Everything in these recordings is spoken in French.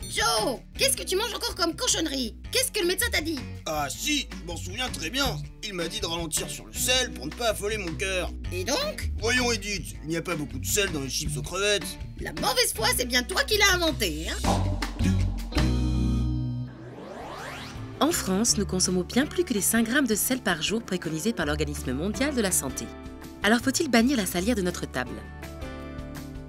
Joe, qu'est-ce que tu manges encore comme cochonnerie? Qu'est-ce que le médecin t'a dit? Ah si, je m'en souviens très bien. Il m'a dit de ralentir sur le sel pour ne pas affoler mon cœur. Et donc? Voyons Edith, il n'y a pas beaucoup de sel dans les chips aux crevettes. La mauvaise foi, c'est bien toi qui l'as inventé, hein? En France, nous consommons bien plus que les 5 grammes de sel par jour préconisés par l'Organisme mondial de la santé. Alors faut-il bannir la salière de notre table?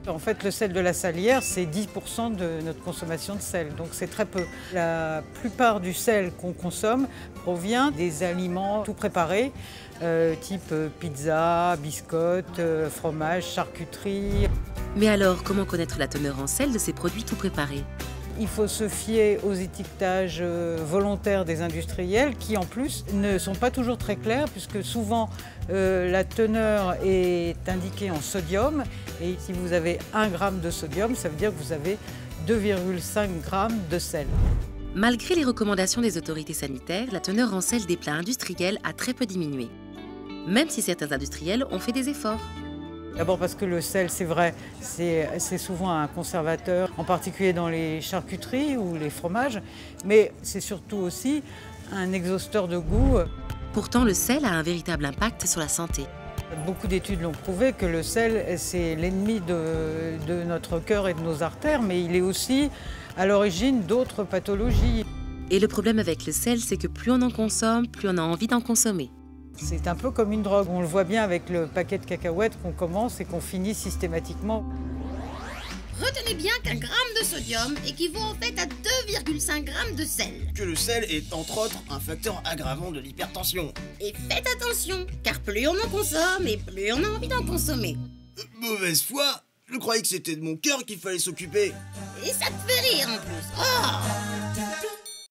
En fait, le sel de la salière, c'est 10% de notre consommation de sel, donc c'est très peu. La plupart du sel qu'on consomme provient des aliments tout préparés, type pizza, biscottes, fromage, charcuterie. Mais alors, comment connaître la teneur en sel de ces produits tout préparés? Il faut se fier aux étiquetages volontaires des industriels qui, en plus, ne sont pas toujours très clairs puisque souvent la teneur est indiquée en sodium et si vous avez 1 gramme de sodium, ça veut dire que vous avez 2,5 grammes de sel. Malgré les recommandations des autorités sanitaires, la teneur en sel des plats industriels a très peu diminué. Même si certains industriels ont fait des efforts. D'abord parce que le sel, c'est vrai, c'est souvent un conservateur, en particulier dans les charcuteries ou les fromages, mais c'est surtout aussi un exhausteur de goût. Pourtant, le sel a un véritable impact sur la santé. Beaucoup d'études l'ont prouvé que le sel, c'est l'ennemi de notre cœur et de nos artères, mais il est aussi à l'origine d'autres pathologies. Et le problème avec le sel, c'est que plus on en consomme, plus on a envie d'en consommer. C'est un peu comme une drogue, on le voit bien avec le paquet de cacahuètes qu'on commence et qu'on finit systématiquement. Retenez bien qu'un gramme de sodium équivaut en fait à 2,5 grammes de sel. Que le sel est entre autres un facteur aggravant de l'hypertension. Et faites attention, car plus on en consomme et plus on a envie d'en consommer. Mauvaise foi, je croyais que c'était de mon cœur qu'il fallait s'occuper. Et ça te fait rire en plus. Oh